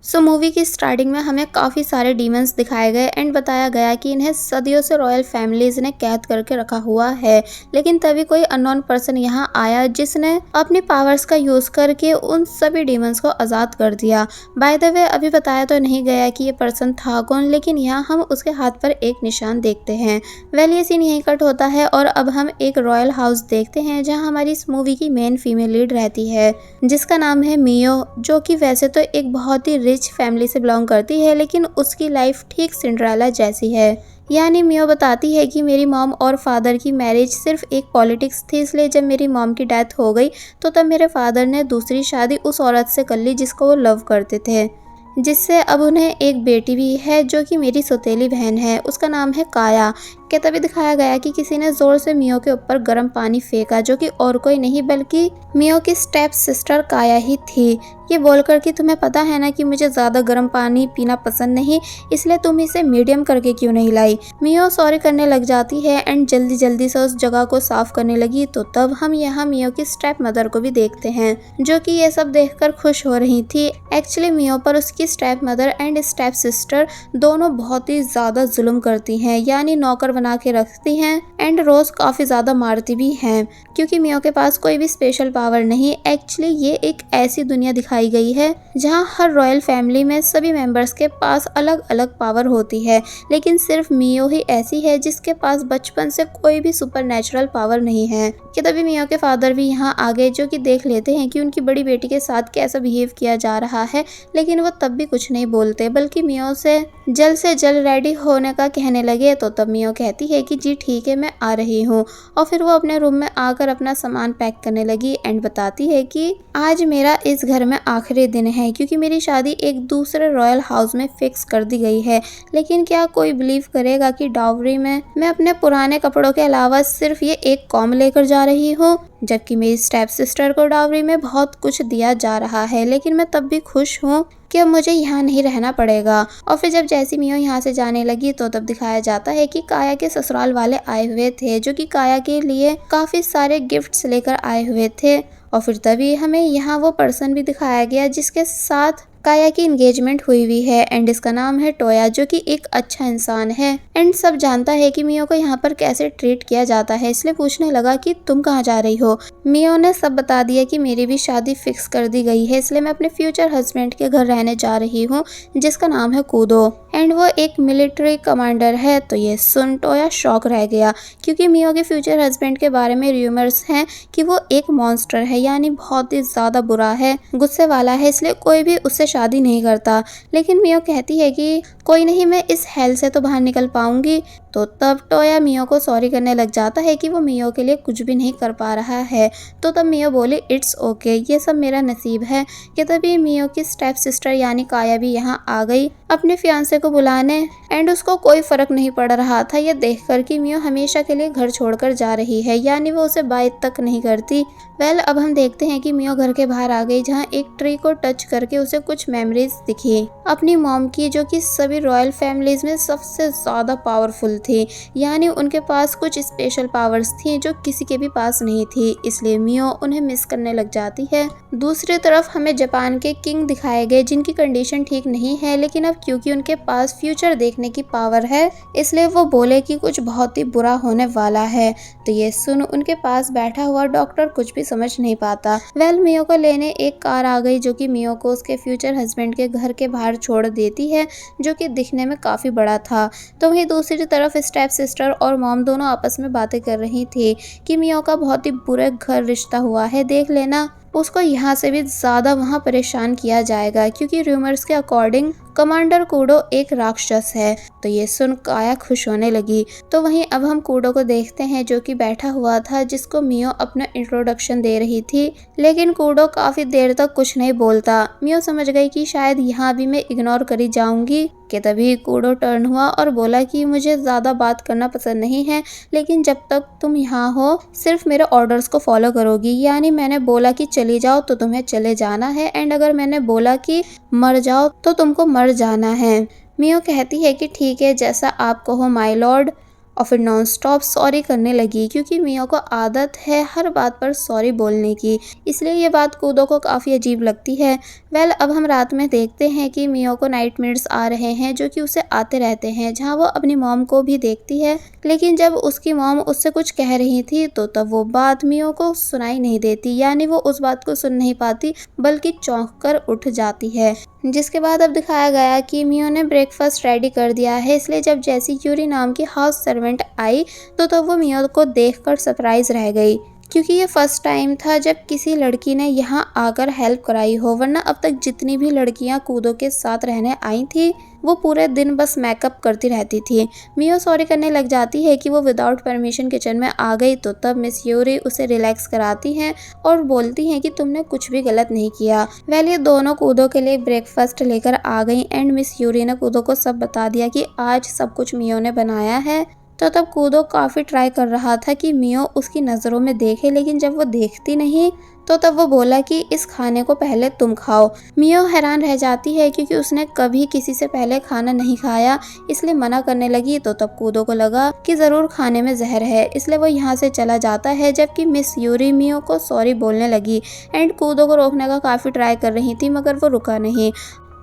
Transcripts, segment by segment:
Movie की starting में हमें काफ़ी सारे डीमंस दिखाए गए एंड बताया गया कि इन्हें सदियों से रॉयल फैमिलीज ने कैद करके रखा हुआ है। लेकिन तभी कोई अननोन पर्सन यहाँ आया जिसने अपनी पावर्स का यूज़ करके उन सभी डीमंस को आज़ाद कर दिया। बाय द वे अभी बताया तो नहीं गया कि ये पर्सन था कौन, लेकिन यहाँ हम उसके हाथ पर एक निशान देखते हैं। वेल ये सीन यहीं कट होता है और अब हम एक रॉयल हाउस देखते हैं जहाँ हमारी इस मूवी की मेन फीमेल लीड रहती है, जिसका नाम है मियो, जो कि वैसे तो एक बहुत ही रिच फैमिली से बिलोंग करती है, लेकिन उसकी लाइफ ठीक सिंड्रेला जैसी है। यानी मियो बताती है कि मेरी मॉम और फादर की मैरिज सिर्फ एक पॉलिटिक्स थी, इसलिए जब मेरी मॉम की डेथ हो गई तो तब मेरे फादर ने दूसरी शादी उस औरत से कर ली जिसको वो लव करते थे, जिससे अब उन्हें एक बेटी भी है जो कि मेरी सौतेली बहन है। उसका नाम है काया। कि तभी दिखाया गया कि किसी ने जोर से मियो के ऊपर गर्म पानी फेंका, जो कि और कोई नहीं बल्कि मियो की स्टेप सिस्टर काया ही थी। ये बोलकर कि तुम्हें पता है ना कि मुझे ज़्यादा गर्म पानी पीना पसंद नहीं, इसलिए तुम इसे मीडियम करके क्यों नहीं लाई। मियो सॉरी करने लग जाती है एंड जल्दी जल्दी से उस जगह को साफ करने लगी। तो तब हम यहाँ मियो की स्टेप मदर को भी देखते हैं, जो कि ये सब देखकर खुश हो रही थी। एक्चुअली मियो पर उसकी step mother and step sister दोनों बहुत ही ज़्यादा जुल्म करती हैं, यानी नौकर बना के रखती हैं एंड रोज काफी ज्यादा मारती भी हैं, क्योंकि मियो के पास कोई भी स्पेशल पावर नहीं। एक्चुअली ये एक ऐसी दुनिया दिखाई गई है जहां हर रॉयल फैमिली में सभी मेंबर्स के पास अलग अलग पावर होती है, लेकिन सिर्फ मियो ही ऐसी है जिसके पास बचपन से कोई भी सुपरनेचुरल पावर नहीं है। कि तभी मियो के फादर भी यहाँ आ गए, जो कि देख लेते हैं कि उनकी बड़ी बेटी के साथ कैसा बिहेव किया जा रहा है, लेकिन वो तब भी कुछ नहीं बोलते बल्कि मियो से जल्द रेडी होने का कहने लगे। तो तब मियो कहती है कि जी ठीक है मैं आ रही हूँ, और फिर वो अपने रूम में आकर अपना सामान पैक करने लगी एंड बताती है कि आज मेरा इस घर में आखिरी दिन है, क्योंकि मेरी शादी एक दूसरे रॉयल हाउस में फिक्स कर दी गई है। लेकिन क्या कोई बिलीव करेगा कि डावरी में मैं अपने पुराने कपड़ों के अलावा सिर्फ ये एक कॉम लेकर जा रही हूँ, जबकि मेरी स्टेप सिस्टर को डावरी में बहुत कुछ दिया जा रहा है। लेकिन मैं तब भी खुश हूँ कि अब मुझे यहाँ नहीं रहना पड़ेगा। और फिर जब जैसी मियो यहाँ से जाने लगी तो तब दिखाया जाता है कि काया के ससुराल वाले आए हुए थे, जो कि काया के लिए काफी सारे गिफ्ट्स लेकर आए हुए थे। और फिर तभी हमें यहाँ वो पर्सन भी दिखाया गया जिसके साथ काया की एंगेजमेंट हुई है एंड इसका नाम है टोया, जो कि एक अच्छा इंसान है एंड सब जानता है कि मियो को यहाँ पर कैसे ट्रीट किया जाता है, इसलिए पूछने लगा कि तुम कहाँ जा रही हो। मियो ने सब बता दिया कि मेरी भी शादी फिक्स कर दी गई है, इसलिए मैं अपने फ्यूचर हस्बैंड के घर रहने जा रही हूँ, जिसका नाम है कूदो एंड वो एक मिलिट्री कमांडर है। तो ये सुन टोया शॉक रह गया, क्योंकि मियो के फ्यूचर हस्बैंड के बारे में रूमर्स हैं कि वो एक मॉन्स्टर है, यानी बहुत ही ज्यादा बुरा है, गुस्से वाला है, इसलिए कोई भी उससे शादी नहीं करता। लेकिन मियो कहती है कि कोई नहीं, मैं इस हेल से तो बाहर निकल पाऊंगी। तो तब टोया मियो को सॉरी करने लग जाता है कि वो मियो के लिए कुछ भी नहीं कर पा रहा है। तो तब मियो बोले इट्स ओके, ये सब मेरा नसीब है। कि तभी मियो की स्टेप सिस्टर यानी काया भी यहाँ आ गई अपने फियांसे को बुलाने एंड उसको कोई फर्क नहीं पड़ रहा था ये देखकर कि मियो हमेशा के लिए घर छोड़कर जा रही है, यानी वो उसे बाय तक नहीं करती। वेल अब हम देखते हैं कि मियो घर के बाहर आ गई, जहाँ एक ट्री को टच करके उसे कुछ मेमोरीज दिखी अपनी मॉम की, जो कि सभी रॉयल फैमिलीज में सबसे ज्यादा पावरफुल थी, यानी उनके पास कुछ स्पेशल पावर्स थी जो किसी के भी पास नहीं थी, इसलिए मियो उन्हें मिस करने लग जाती है। दूसरी तरफ हमें जापान के किंग दिखाए गए, जिनकी कंडीशन ठीक नहीं है, लेकिन अब क्योंकि उनके पास फ्यूचर देखने की पावर है, इसलिए वो बोले कि कुछ बहुत ही बुरा होने वाला है। तो ये सुन उनके पास बैठा हुआ डॉक्टर कुछ भी समझ नहीं पाता। वेल मियो को लेने एक कार आ गई, जो कि मियो को उसके फ्यूचर हस्बैंड के घर के बाहर छोड़ देती है, जो कि दिखने में काफी बड़ा था। तो वहीं दूसरी तरफ स्टेप सिस्टर और मॉम दोनों आपस में बातें कर रही थी कि मियो का बहुत ही बुरे घर रिश्ता हुआ है, देख लेना उसको यहाँ से भी ज्यादा वहाँ परेशान किया जाएगा, क्योंकि रूमर्स के अकॉर्डिंग कमांडर कूडो एक राक्षस है। तो ये सुन काया खुश होने लगी। तो वहीं अब हम कूडो को देखते हैं, जो कि बैठा हुआ था, जिसको मियो अपना इंट्रोडक्शन दे रही थी, लेकिन कूडो काफी देर तक कुछ नहीं बोलता। मियो समझ गई कि शायद यहाँ भी मैं इग्नोर करी जाऊंगी। कि तभी कूडो टर्न हुआ और बोला कि मुझे ज्यादा बात करना पसंद नहीं है, लेकिन जब तक तुम यहाँ हो सिर्फ मेरे ऑर्डर्स को फॉलो करोगी, यानी मैंने बोला कि चली जाओ तो तुम्हें चले जाना है, एंड अगर मैंने बोला कि मर जाओ तो तुमको मर जाना है। मियो कहती है कि ठीक है जैसा आप कहो माय लॉर्ड। और फिर नॉन स्टॉप सॉरी करने लगी क्योंकि मियो को आदत है हर बात पर सॉरी बोलने की, इसलिए ये बात कूदो को काफ़ी अजीब लगती है। अब हम रात में देखते हैं कि मियो को नाइटमेयर्स आ रहे हैं जो कि उसे आते रहते हैं, जहाँ वो अपनी मॉम को भी देखती है, लेकिन जब उसकी मॉम उससे कुछ कह रही थी तो तब वो बात मियो को सुनाई नहीं देती, यानी वो उस बात को सुन नहीं पाती बल्कि चौंक कर उठ जाती है। जिसके बाद अब दिखाया गया कि मियो ने ब्रेकफास्ट रेडी कर दिया है, इसलिए जब जैसी यूरी नाम की हाउस सर्वेंट आई तो तब वो मियो को देखकर सरप्राइज रह गई, क्योंकि ये फर्स्ट टाइम था जब किसी लड़की ने यहाँ आकर हेल्प कराई हो, वरना अब तक जितनी भी लड़कियाँ कूदो के साथ रहने आई थी वो पूरे दिन बस मेकअप करती रहती थी। मियो सॉरी करने लग जाती है कि वो विदाउट परमिशन किचन में आ गई, तो तब मिस यूरी उसे रिलैक्स कराती हैं और बोलती हैं कि तुमने कुछ भी गलत नहीं किया। ये दोनों कूदो के लिए ब्रेकफास्ट लेकर आ गई एंड मिस यूरी ने कूदो को सब बता दिया कि आज सब कुछ मियो ने बनाया है। तो तब कूदो काफ़ी ट्राई कर रहा था कि मियो उसकी नज़रों में देखे, लेकिन जब वो देखती नहीं तो तब वो बोला कि इस खाने को पहले तुम खाओ। मियो हैरान रह जाती है क्योंकि उसने कभी किसी से पहले खाना नहीं खाया, इसलिए मना करने लगी। तो तब कूदो को लगा कि ज़रूर खाने में जहर है, इसलिए वो यहाँ से चला जाता है, जबकि मिस यूरी मियो को सॉरी बोलने लगी एंड कूदो को रोकने का काफ़ी ट्राई कर रही थी, मगर वो रुका नहीं।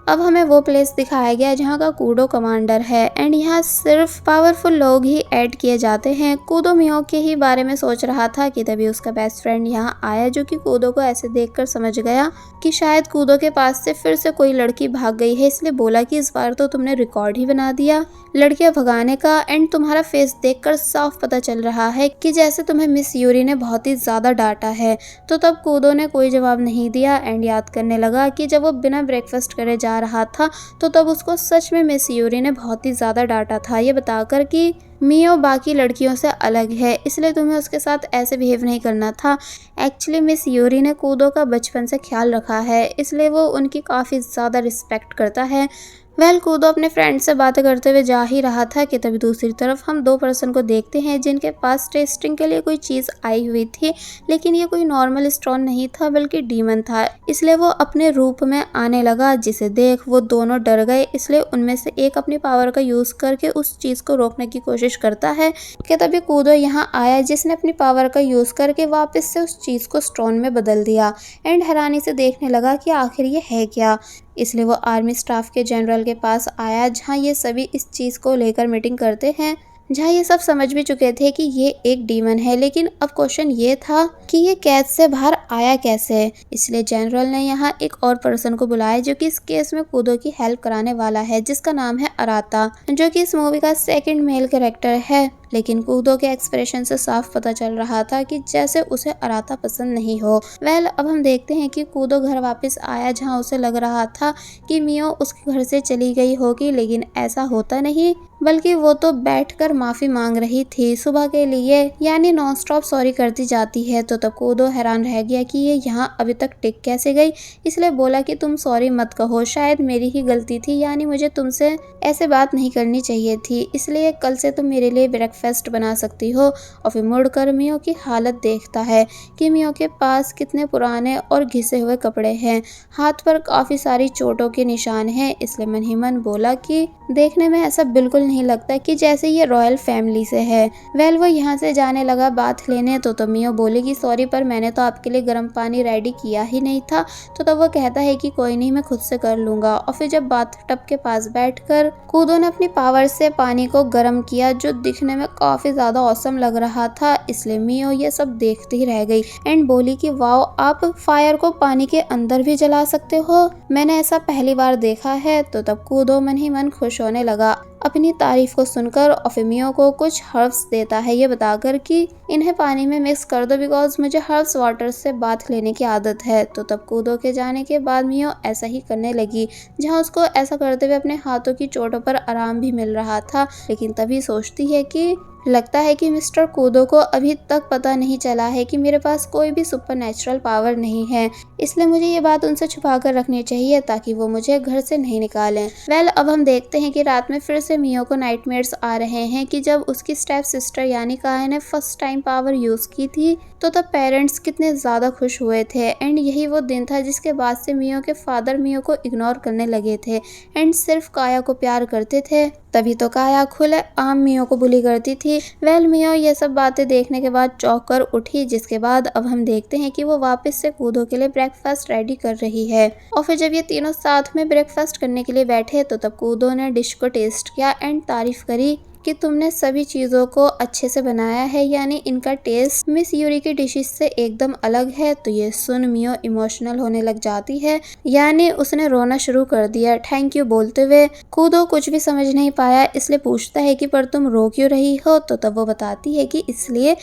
अब हमें वो प्लेस दिखाया गया जहाँ का कूडो कमांडर है एंड यहाँ सिर्फ पावरफुल लोग ही ऐड किए जाते हैं। कूदो मियो के ही बारे में सोच रहा था कि तभी उसका बेस्ट फ्रेंड यहाँ आया, जो कि कूदो को ऐसे देखकर समझ गया कि शायद कूदो के पास से फिर से कोई लड़की भाग गई है, इसलिए बोला कि इस बार तो तुमने रिकॉर्ड ही बना दिया लड़कियां भगाने का एंड तुम्हारा फेस देखकर साफ पता चल रहा है कि जैसे तुम्हें मिस यूरी ने बहुत ही ज्यादा डांटा है। तो तब कूदो ने कोई जवाब नहीं दिया एंड याद करने लगा कि जब वो बिना ब्रेकफास्ट करे जा रहा था तो तब उसको सच में मिस यूरी ने बहुत ही ज्यादा डांटा था, ये बताकर कि मियो बाकी लड़कियों से अलग है, इसलिए तुम्हें उसके साथ ऐसे बिहेव नहीं करना था। एक्चुअली मिस यूरी ने कूदो का बचपन से ख्याल रखा है, इसलिए वो उनकी काफ़ी ज़्यादा रिस्पेक्ट करता है। कूदो अपने फ्रेंड से बातें करते हुए जा ही रहा था कि तभी दूसरी तरफ हम दो पर्सन को देखते हैं जिनके पास टेस्टिंग के लिए कोई चीज़ आई हुई थी, लेकिन ये कोई नॉर्मल स्टोन नहीं था बल्कि डीमन था, इसलिए वो अपने रूप में आने लगा, जिसे देख वो दोनों डर गए। इसलिए उनमें से एक अपनी पावर का यूज़ करके उस चीज़ को रोकने की कोशिश करता है कि तभी कूदो यहाँ आया, जिसने अपनी पावर का यूज़ करके वापस से उस चीज़ को स्टोन में बदल दिया एंड हैरानी से देखने लगा कि आखिर ये है क्या। इसलिए वो आर्मी स्टाफ के जनरल के पास आया, जहाँ ये सभी इस चीज़ को लेकर मीटिंग करते हैं, जहाँ ये सब समझ भी चुके थे कि ये एक डीमन है, लेकिन अब क्वेश्चन ये था कि ये कैद से बाहर आया कैसे। इसलिए जनरल ने यहाँ एक और पर्सन को बुलाया जो कि इस केस में कूदो की हेल्प कराने वाला है, जिसका नाम है अराता, जो कि इस मूवी का सेकंड मेल कैरेक्टर है। लेकिन कूदो के एक्सप्रेशन से साफ पता चल रहा था कि जैसे उसे अराता पसंद नहीं हो। अब हम देखते हैं कि कूदो घर वापस आया, जहां उसे लग रहा था कि मियो उसके घर से चली गई होगी, लेकिन ऐसा होता नहीं, बल्कि वो तो बैठकर माफी मांग रही थी सुबह के लिए, यानी नॉन स्टॉप सॉरी करती जाती है। तो तब कूदो हैरान रह गया कि ये यहाँ अभी तक टिक कैसे गई, इसलिए बोला कि तुम सॉरी मत कहो, शायद मेरी ही गलती थी, यानी मुझे तुमसे ऐसे बात नहीं करनी चाहिए थी, इसलिए कल से तुम मेरे लिए ब्रेकफास्ट बना सकती हो। और फिर मुड़कर मियो की हालत देखता है कि मियो के पास कितने पुराने और घिसे हुए कपड़े हैं, हाथ पर काफ़ी सारी चोटों के निशान हैं, इसलिए मन ही मन बोला कि देखने में ऐसा बिल्कुल नहीं लगता कि जैसे ये रॉयल फैमिली से है। वो यहाँ से जाने लगा बाथ लेने, तो मियो बोले कि सॉरी पर मैंने तो आपके लिए गर्म पानी रेडी किया ही नहीं था। तो तब वो कहता है कि कोई नहीं, मैं खुद से कर लूँगा। और फिर जब बाथ टब के पास बैठकर कूदो ने अपनी पावर से पानी को गर्म किया, जो दिखने में काफ़ी ज़्यादा औसम लग रहा था, इसलिए मियो ये सब देखती ही रह गई एंड बोली कि वाओ, आप फायर को पानी के अंदर भी जला सकते हो, मैंने ऐसा पहली बार देखा है। तो तब कूदो मन ही मन खुश होने लगा अपनी तारीफ को सुनकर, और फिर मियो को कुछ हर्ब्स देता है, ये बताकर कि इन्हें पानी में मिक्स कर दो बिकॉज मुझे हर्ब्स वाटर से बाथ लेने की आदत है। तो तब कूदो के जाने के बाद मियो ऐसा ही करने लगी, जहाँ उसको ऐसा करते हुए अपने हाथों की चोटों पर आराम भी मिल रहा था। लेकिन तभी सोचती है कि लगता है कि मिस्टर कूदो को अभी तक पता नहीं चला है कि मेरे पास कोई भी सुपर नेचुरल पावर नहीं है, इसलिए मुझे ये बात उनसे छुपा कर रखनी चाहिए ताकि वो मुझे घर से नहीं निकालें। अब हम देखते हैं कि रात में फिर से मियो को नाइटमेयर्स आ रहे हैं कि जब उसकी स्टेप सिस्टर यानी काया ने फर्स्ट टाइम पावर यूज़ की थी, तो तब पेरेंट्स कितने ज़्यादा खुश हुए थे एंड यही वो दिन था जिसके बाद से मियो के फादर मियो को इग्नोर करने लगे थे एंड सिर्फ काया को प्यार करते थे। तभी तो काया खुले आम मियो को बुली करती थी थी। वेल मियो ये सब बातें देखने के बाद चौंक कर उठी, जिसके बाद अब हम देखते हैं कि वो वापस से कूदो के लिए ब्रेकफास्ट रेडी कर रही है। और फिर जब ये तीनों साथ में ब्रेकफास्ट करने के लिए बैठे तो तब कूदो ने डिश को टेस्ट किया एंड तारीफ करी कि तुमने सभी चीज़ों को अच्छे से बनाया है, यानी इनका टेस्ट मिस यूरी की डिशेस से एकदम अलग है। तो ये सुन मियो इमोशनल होने लग जाती है, यानी उसने रोना शुरू कर दिया थैंक यू बोलते हुए। कूदो कुछ भी समझ नहीं पाया, इसलिए पूछता है कि पर तुम रो क्यों रही हो। तो तब वो बताती है कि इसलिए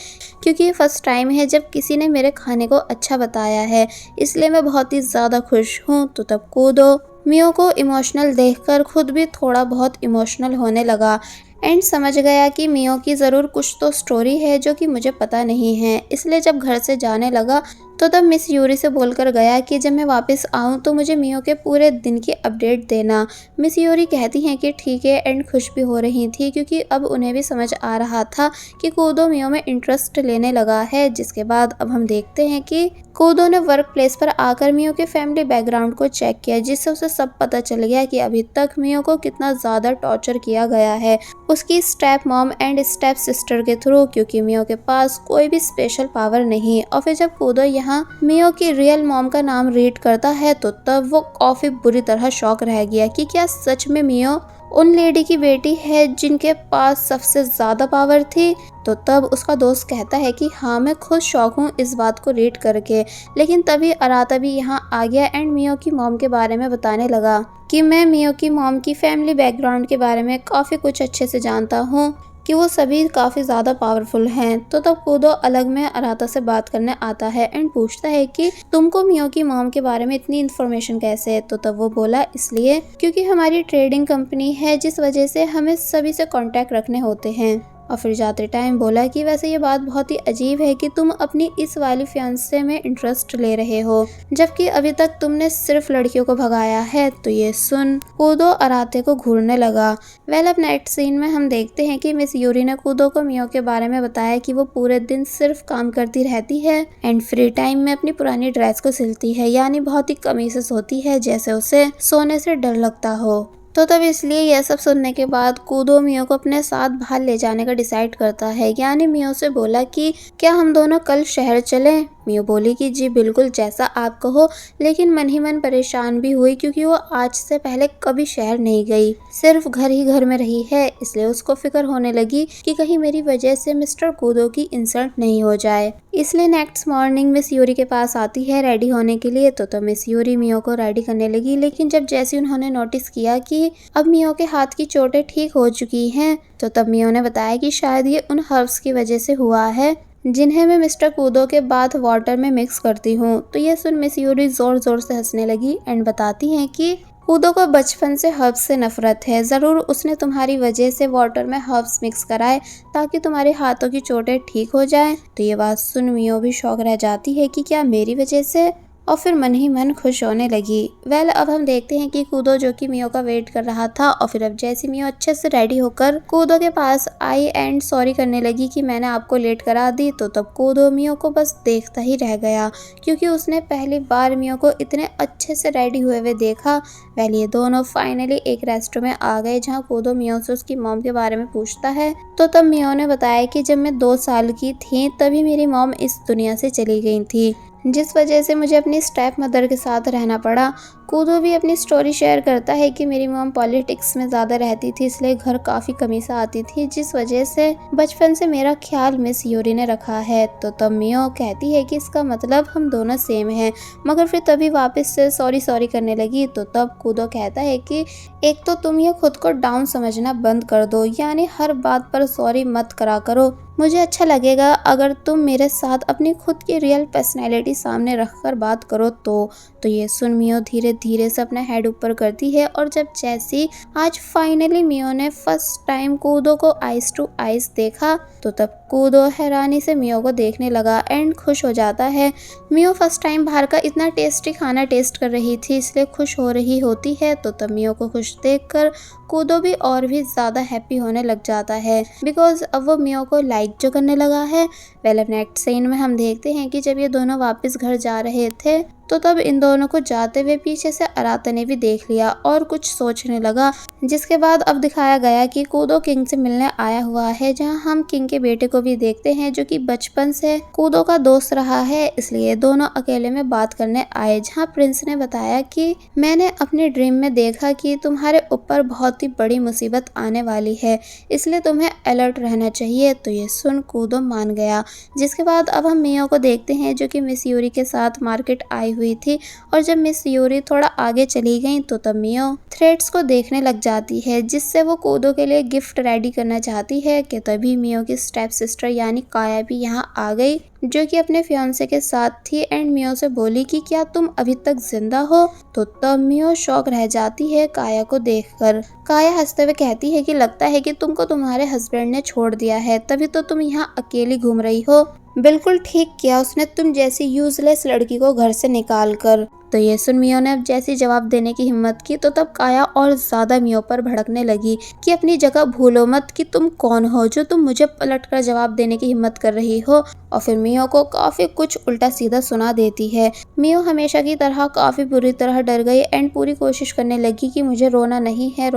क्योंकि ये फर्स्ट टाइम है जब किसी ने मेरे खाने को अच्छा बताया है, इसलिए मैं बहुत ही ज़्यादा खुश हूँ। तो तब कूदो मियो को इमोशनल देखकर खुद भी थोड़ा बहुत इमोशनल होने लगा एंड समझ गया कि मियो की ज़रूर कुछ तो स्टोरी है जो कि मुझे पता नहीं है। इसलिए जब घर से जाने लगा तो तब मिस यूरी से बोलकर गया कि जब मैं वापस आऊँ तो मुझे मियो के पूरे दिन की अपडेट देना। मिस यूरी कहती हैं कि ठीक है एंड खुश भी हो रही थी, क्योंकि अब उन्हें भी समझ आ रहा था कि कूदो मियो में इंटरेस्ट लेने लगा है। जिसके बाद अब हम देखते हैं कि कूदो ने वर्क प्लेस पर आकर मियो के फैमिली बैकग्राउंड को चेक किया, जिससे उसे सब पता चल गया कि अभी तक मियो को कितना ज़्यादा टॉर्चर किया गया है उसकी step mom and step sister के थ्रू, क्योंकि मियो के पास कोई भी स्पेशल पावर नहीं। और फिर जब कूदो यहाँ मियो की रियल मॉम का नाम रीड करता है तो तब वो काफी बुरी तरह शॉक रह गया कि क्या सच में मियो उन लेडी की बेटी है जिनके पास सबसे ज्यादा पावर थी। तो तब उसका दोस्त कहता है कि हाँ मैं खुद शौक हूँ इस बात को रीड करके। लेकिन तभी अराता भी यहाँ आ गया एंड मियो की मॉम के बारे में बताने लगा कि मैं मियो की मॉम की फैमिली बैकग्राउंड के बारे में काफ़ी कुछ अच्छे से जानता हूँ कि वो सभी काफ़ी ज़्यादा पावरफुल हैं। तो तब कूदो अलग में अराता से बात करने आता है एंड पूछता है कि तुमको मियो की मॉम के बारे में इतनी इन्फॉर्मेशन कैसे है। तो तब वो बोला इसलिए क्योंकि हमारी ट्रेडिंग कंपनी है, जिस वजह से हमें सभी से कांटेक्ट रखने होते हैं। और फिर जाते टाइम बोला कि वैसे ये बात बहुत ही अजीब है कि तुम अपनी इस वाली फियांसे में इंटरेस्ट ले रहे हो, जबकि अभी तक तुमने सिर्फ लड़कियों को भगाया है। तो ये सुन कूदो अराते को घूरने लगा। वेल अब नेक्स्ट सीन में हम देखते हैं कि मिस यूरी ने कूदो को मियो के बारे में बताया कि वो पूरे दिन सिर्फ काम करती रहती है एंड फ्री टाइम में अपनी पुरानी ड्रेस को सिलती है, यानी बहुत ही कमीज होती है जैसे उसे सोने से डर लगता हो। तो तब इसलिए यह सब सुनने के बाद कूदो मियो को अपने साथ बाहर ले जाने का डिसाइड करता है, यानी मियो से बोला कि क्या हम दोनों कल शहर चलें। मियो बोली कि जी बिल्कुल जैसा आप कहो, लेकिन मन ही मन परेशान भी हुई क्योंकि वो आज से पहले कभी शहर नहीं गई, सिर्फ घर ही घर में रही है। इसलिए उसको फिक्र होने लगी कि कहीं मेरी वजह से मिस्टर कूदो की इंसल्ट नहीं हो जाए। इसलिए नेक्स्ट मॉर्निंग मिस यूरी के पास आती है रेडी होने के लिए। तो मिस यूरी मियो को रेडी करने लगी, लेकिन जब जैसे उन्होंने नोटिस किया कि अब मियो के हाथ की चोटें ठीक हो चुकी हैं, तो तब मियो ने बताया कि शायद ये उन हर्ब्स की वजह से हुआ है जिन्हें मैं मिस्टर कूदो के बाथ वाटर में मिक्स करती हूँ। तो ये सुन मिस यूरी जोर जोर से हंसने लगी एंड बताती हैं कि कूदो को बचपन से हर्ब्स से नफरत है, ज़रूर उसने तुम्हारी वजह से वाटर में हर्ब्स मिक्स कराए ताकि तुम्हारे हाथों की चोटें ठीक हो जाएं। तो ये बात सुन मियो भी शौक रह जाती है कि क्या मेरी वजह से, और फिर मन ही मन खुश होने लगी। वेल अब हम देखते हैं कि कूदो जो कि मियो का वेट कर रहा था, और फिर अब जैसे मियो अच्छे से रेडी होकर कूदो के पास आई एंड सॉरी करने लगी कि मैंने आपको लेट करा दी। तो तब कूदो मियो को बस देखता ही रह गया, क्योंकि उसने पहली बार मियो को इतने अच्छे से रेडी हुए हुए देखा। वेल ये दोनों फाइनली एक रेस्टोरेंट में आ गए, जहाँ कूदो मियो से उसकी मॉम के बारे में पूछता है। तो तब मियो ने बताया कि जब मैं 2 साल की थी तभी मेरी मॉम इस दुनिया से चली गई थी, जिस वजह से मुझे अपनी स्टेप मदर के साथ रहना पड़ा। कूदो भी अपनी स्टोरी शेयर करता है कि मेरी मॉम पॉलिटिक्स में ज़्यादा रहती थी, इसलिए घर काफ़ी कमी से आती थी, जिस वजह से बचपन से मेरा ख्याल मिस यूरी ने रखा है। तो तब मियो कहती है कि इसका मतलब हम दोनों सेम हैं, मगर फिर तभी वापस से सॉरी करने लगी। तो तब कूदो कहता है कि एक तो तुम ये खुद को डाउन समझना बंद कर दो, यानी हर बात पर सॉरी मत करा करो। मुझे अच्छा लगेगा अगर तुम मेरे साथ अपनी खुद की रियल पर्सनैलिटी सामने रखकर बात करो। तो ये सुन मियो धीरे धीरे से अपना हेड ऊपर करती है, और जब जैसी आज फाइनली मियो ने फर्स्ट टाइम कूदो को आइज टू आइज देखा, तो तब कूदो हैरानी से मियो को देखने लगा एंड खुश हो जाता है। मियो फर्स्ट टाइम बाहर का इतना टेस्टी खाना टेस्ट कर रही थी, इसलिए खुश हो रही होती है। तो तब मियो को खुश देखकर कूदो भी और भी ज़्यादा हैप्पी होने लग जाता है, बिकॉज अब वो मियो को लाइक जो करने लगा है। वेल अब नेक्स्ट सीन में हम देखते हैं कि जब ये दोनों वापस घर जा रहे थे तो तब इन दोनों को जाते हुए पीछे से अराता ने भी देख लिया और कुछ सोचने लगा, जिसके बाद अब दिखाया गया कि कूदो किंग से मिलने आया हुआ है, जहां हम किंग के बेटे को भी देखते हैं जो कि बचपन से कूदो का दोस्त रहा है, इसलिए दोनों अकेले में बात करने आए। जहां प्रिंस ने बताया कि मैंने अपने ड्रीम में देखा कि तुम्हारे ऊपर बहुत ही बड़ी मुसीबत आने वाली है, इसलिए तुम्हें अलर्ट रहना चाहिए। तो ये सुन कूदो मान गया। जिसके बाद अब हम मियो को देखते हैं जो कि मिस यूरी के साथ मार्केट आई हुई थी, और जब मिस यूरी थोड़ा आगे चली गई तो तब मियो थ्रेड्स को देखने लग जाती है, जिससे वो कूदो के लिए गिफ्ट रेडी करना चाहती है कि तभी मियो की स्टेप सिस्टर यानी काया भी यहाँ आ गई, जो कि अपने फियांसे के साथ थी, एंड मियो से बोली कि क्या तुम अभी तक जिंदा हो। तो तब मियो शॉक रह जाती है काया को देखकर। काया हंसते हुए कहती है कि लगता है कि तुमको तुम्हारे हस्बैंड ने छोड़ दिया है, तभी तो तुम यहाँ अकेली घूम रही हो। बिल्कुल ठीक किया उसने तुम जैसी यूजलेस लड़की को घर से निकाल कर। तो ये सुन मियो ने अब जैसी जवाब देने की हिम्मत की तो तब काया और ज्यादा मियो पर भड़कने लगी कि अपनी जगह भूलो मत कि तुम कौन हो जो तुम मुझे पलटकर जवाब देने की हिम्मत कर रही हो। और फिर मियो को काफी कुछ उल्टा सीधा सुना देती है। मियो हमेशा की तरह काफी बुरी तरह डर गई एंड पूरी कोशिश करने लगी कि मुझे रोना नहीं है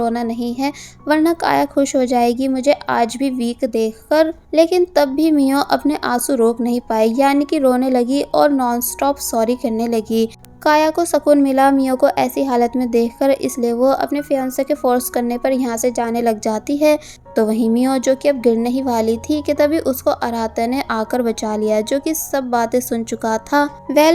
वरना काया खुश हो जाएगी मुझे आज भी वीक देखकर। लेकिन तब भी मियो अपने आंसू रोक नहीं पाई, यानी कि रोने लगी और नॉन स्टॉप सॉरी करने लगी। काया को सुकून मिला मियो को ऐसी हालत में देखकर, इसलिए वो अपने फियांसे के फोर्स करने पर यहाँ से जाने लग जाती है। तो वहीं मियो जो कि अब गिरने ही वाली थी कि तभी उसको अराता ने आकर बचा लिया, जो कि सब बातें सुन चुका था।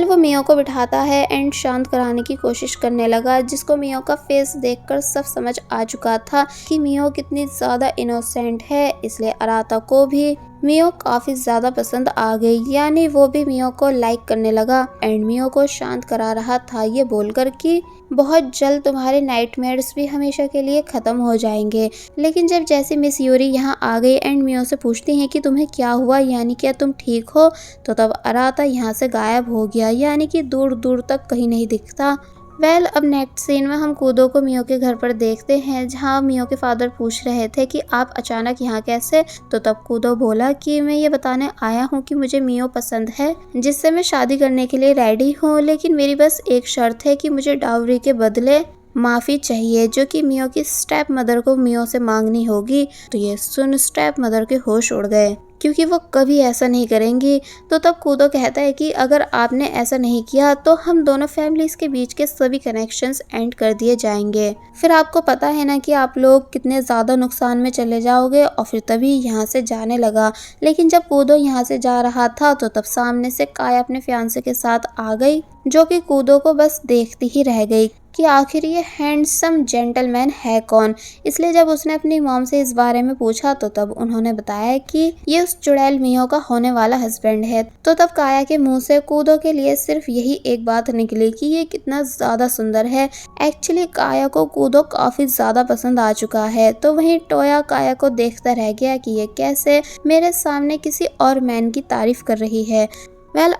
वो मियो को बिठाता है एंड शांत कराने की कोशिश करने लगा, जिसको मियो का फेस देखकर सब समझ आ चुका था कि मियो कितनी ज्यादा इनोसेंट है, इसलिए अराता को भी मियो काफी ज्यादा पसंद आ गई, यानी वो भी मियो को लाइक करने लगा एंड मियो को शांत करा रहा था ये बोलकर कि बहुत जल्द तुम्हारे नाइटमेयर्स भी हमेशा के लिए खत्म हो जाएंगे। लेकिन जब जैसे मिस यूरी यहाँ आ गई एंड मियो से पूछती हैं कि तुम्हें क्या हुआ, यानी क्या तुम ठीक हो, तो तब अराता यहाँ से गायब हो गया, यानी कि दूर दूर तक कहीं नहीं दिखता। अब नेक्स्ट सीन में हम कूदो को मियो के घर पर देखते हैं, जहाँ मियो के फादर पूछ रहे थे कि आप अचानक यहाँ कैसे। तो तब कूदो बोला कि मैं ये बताने आया हूँ कि मुझे मियो पसंद है, जिससे मैं शादी करने के लिए रेडी हूँ, लेकिन मेरी बस एक शर्त है कि मुझे डाउरी के बदले माफी चाहिए, जो कि मियो की स्टेप मदर को मियो से मांगनी होगी। तो ये सुन स्टेप मदर के होश उड़ गए, क्योंकि वो कभी ऐसा नहीं करेंगी। तो तब कूदो कहता है कि अगर आपने ऐसा नहीं किया तो हम दोनों फैमिलीज के बीच के सभी कनेक्शंस एंड कर दिए जाएंगे, फिर आपको पता है ना कि आप लोग कितने ज्यादा नुकसान में चले जाओगे। और फिर तभी यहाँ से जाने लगा। लेकिन जब कूदो यहाँ से जा रहा था तो तब सामने से काया अपने फियांसे के साथ आ गई, जो कि कूदो को बस देखती ही रह गई कि आखिर ये हैंडसम जेंटलमैन है कौन। इसलिए जब उसने अपनी मॉम से इस बारे में पूछा तो तब उन्होंने बताया कि ये उस चुड़ैल मियो का होने वाला हस्बैंड है। तो तब काया के मुंह से कूदो के लिए सिर्फ यही एक बात निकली कि ये कितना ज्यादा सुंदर है। एक्चुअली काया को कूदो काफी ज्यादा पसंद आ चुका है। तो वहीं टोया काया को देखता रह गया कि ये कैसे मेरे सामने किसी और मैन की तारीफ कर रही है।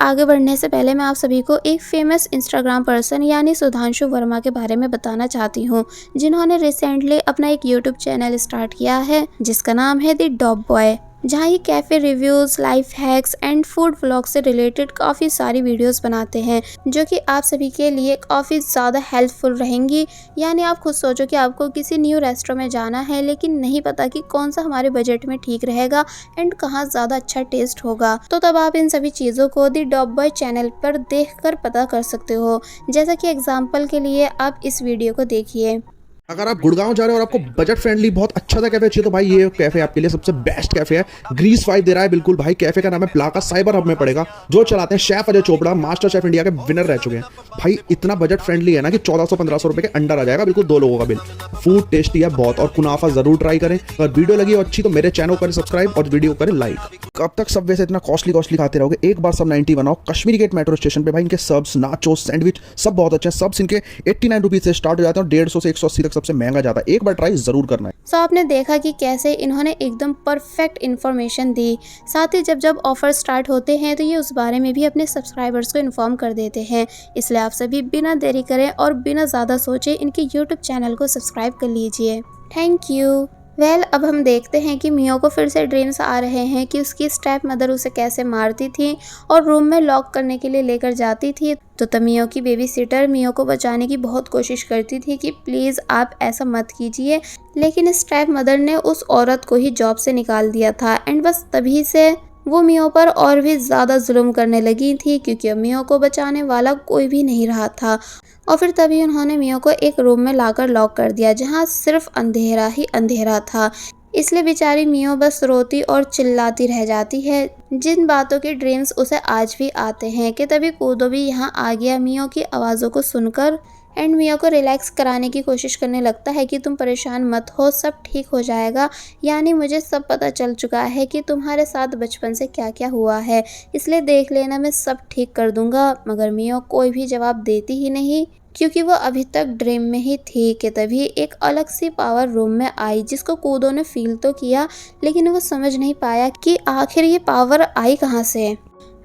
आगे बढ़ने से पहले मैं आप सभी को एक फेमस इंस्टाग्राम पर्सन यानी सुधांशु वर्मा के बारे में बताना चाहती हूँ, जिन्होंने रिसेंटली अपना एक यूट्यूब चैनल स्टार्ट किया है जिसका नाम है द डॉब बॉय, जहाँ ये cafe reviews, life hacks and food vlog से रिलेटेड काफ़ी सारी वीडियोस बनाते हैं, जो कि आप सभी के लिए काफ़ी ज़्यादा हेल्पफुल रहेंगी। यानी आप खुद सोचो कि आपको किसी न्यू रेस्टोरेंट में जाना है, लेकिन नहीं पता कि कौन सा हमारे बजट में ठीक रहेगा एंड कहाँ ज़्यादा अच्छा टेस्ट होगा, तो तब आप इन सभी चीज़ों को द डॉब बॉय चैनल पर देख कर पता कर सकते हो। जैसा कि एग्जाम्पल के लिए आप इस वीडियो को देखिए। अगर आप गुड़गांव जा रहे हो और आपको बजट फ्रेंडली बहुत अच्छा सा कैफे चाहिए तो भाई ये कैफे आपके लिए सबसे बेस्ट कैफे है। ग्रीस वाइब दे रहा है बिल्कुल भाई। कैफे का नाम है प्लाका, साइबर हब में पड़ेगा। जो चलाते हैं chef Ajay Chopra, master chef India के विनर रह चुके हैं भाई। इतना बजट फ्रेंडली है ना कि 1400-1500 रुपए के अंडर आ जाएगा, बिल्कुल 2 लोगों का बिल। फूड टेस्टी है बहुत और कुनाफा जरूर ट्राई करें। अगर वीडियो लगी हो अच्छी तो मेरे चैनल को करें सब्सक्राइब और वीडियो करें लाइक। कब तक सबवे से इतना कॉस्टली खाते रहोगे? एक बार सब 90 बनाओ कश्मीरी गेट मेट्रो स्टेशन पे भाई। इनके सब्स, नाचोस, सैंडविच सब बहुत अच्छे हैं। सब्स इनके 89 रुपीज से स्टार्ट हो जाते हैं और 150 से 180 तक सबसे महंगा जाता है। एक बार ट्राई जरूर करना है। आपने देखा कि कैसे इन्होंने एकदम परफेक्ट इन्फॉर्मेशन दी। साथ ही जब ऑफर स्टार्ट होते हैं तो ये उस बारे में भी अपने सब्सक्राइबर्स को इन्फॉर्म कर देते हैं। इसलिए आप सभी बिना देरी करें और बिना ज़्यादा सोचे इनके यूट्यूब चैनल को सब्सक्राइब कर लीजिए। Thank you. अब हम देखते हैं कि मियो को फिर से ड्रीम्स आ रहे हैं कि उसकी स्टेप मदर उसे कैसे मारती थी और रूम में लॉक करने के लिए लेकर जाती थी। तो तब मियो की बेबी सिटर मियो को बचाने की बहुत कोशिश करती थी कि प्लीज़ आप ऐसा मत कीजिए, लेकिन स्टेप मदर ने उस औरत को ही जॉब से निकाल दिया था एंड बस तभी से वो मियो पर और भी ज़्यादा जुल्म करने लगी थी, क्योंकि अब मियो को बचाने वाला कोई भी नहीं रहा था। और फिर तभी उन्होंने मियो को एक रूम में लाकर लॉक कर दिया जहाँ सिर्फ अंधेरा ही अंधेरा था। इसलिए बेचारी मियो बस रोती और चिल्लाती रह जाती है, जिन बातों के ड्रीम्स उसे आज भी आते हैं। कि तभी कूदो भी यहाँ आ गया मियो की आवाज़ों को सुनकर एंड मियो को रिलैक्स कराने की कोशिश करने लगता है कि तुम परेशान मत हो, सब ठीक हो जाएगा। यानी मुझे सब पता चल चुका है कि तुम्हारे साथ बचपन से क्या क्या हुआ है, इसलिए देख लेना, मैं सब ठीक कर दूंगा। मगर मियो कोई भी जवाब देती ही नहीं, क्योंकि वो अभी तक ड्रीम में ही थी। कि तभी एक अलग सी पावर रूम में आई, जिसको कूदो ने फील तो किया लेकिन वो समझ नहीं पाया कि आखिर ये पावर आई कहाँ से।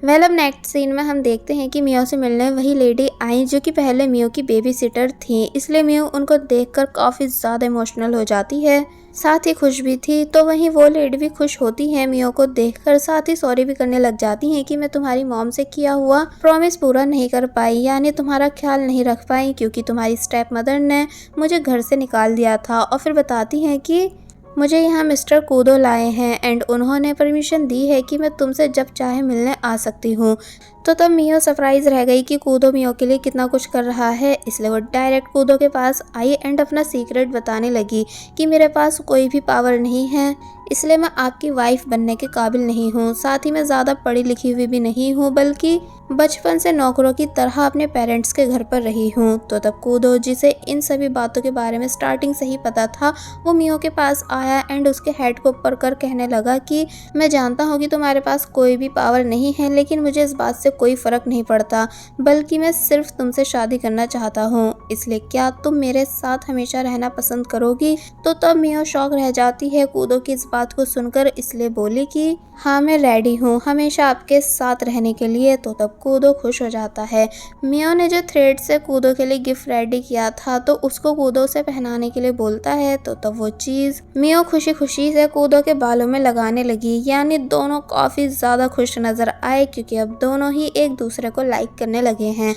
अब नेक्स्ट सीन में हम देखते हैं कि मियो से मिलने वही लेडी आई जो कि पहले मियो की बेबी सिटर थी, इसलिए मियो उनको देखकर काफ़ी ज़्यादा इमोशनल हो जाती है, साथ ही खुश भी थी। तो वहीं वो लेडी भी खुश होती है मियो को देखकर, साथ ही सॉरी भी करने लग जाती हैं कि मैं तुम्हारी मॉम से किया हुआ प्रॉमिस पूरा नहीं कर पाई, यानी तुम्हारा ख्याल नहीं रख पाई, क्योंकि तुम्हारी स्टेप मदर ने मुझे घर से निकाल दिया था। और फिर बताती हैं कि मुझे यहाँ मिस्टर कूदो लाए हैं एंड उन्होंने परमिशन दी है कि मैं तुमसे जब चाहे मिलने आ सकती हूँ। तो तब मियो सरप्राइज रह गई कि कूदो मियो के लिए कितना कुछ कर रहा है, इसलिए वो डायरेक्ट कूदो के पास आई एंड अपना सीक्रेट बताने लगी कि मेरे पास कोई भी पावर नहीं है, इसलिए मैं आपकी वाइफ बनने के काबिल नहीं हूँ। साथ ही मैं ज़्यादा पढ़ी लिखी हुई भी नहीं हूँ, बल्कि बचपन से नौकरों की तरह अपने पेरेंट्स के घर पर रही हूँ। तो तब कूदो, जिसे इन सभी बातों के बारे में स्टार्टिंग से ही पता था, वो मियो के पास आया एंड उसके हेड को ऊपर कर कहने लगा कि मैं जानता हूँ कि तुम्हारे पास कोई भी पावर नहीं है, लेकिन मुझे इस बात से कोई फ़र्क नहीं पड़ता, बल्कि मैं सिर्फ तुमसे शादी करना चाहता हूँ, इसलिए क्या तुम मेरे साथ हमेशा रहना पसंद करोगी। तो तब मियो शॉक रह जाती है कूदो की इस बात को सुनकर, इसलिए बोली कि हाँ मैं रेडी हूँ हमेशा आपके साथ रहने के लिए। तो तब कूदो खुश हो जाता है। मियो ने जो थ्रेड से कूदो के लिए गिफ्ट रेडी किया था, तो उसको कूदो से पहनाने के लिए बोलता है। तो तब वो चीज़ मियो खुशी खुशी से कूदो के बालों में लगाने लगी, यानी दोनों काफ़ी ज़्यादा खुश नज़र आए, क्योंकि अब दोनों ही एक दूसरे को लाइक करने लगे हैं।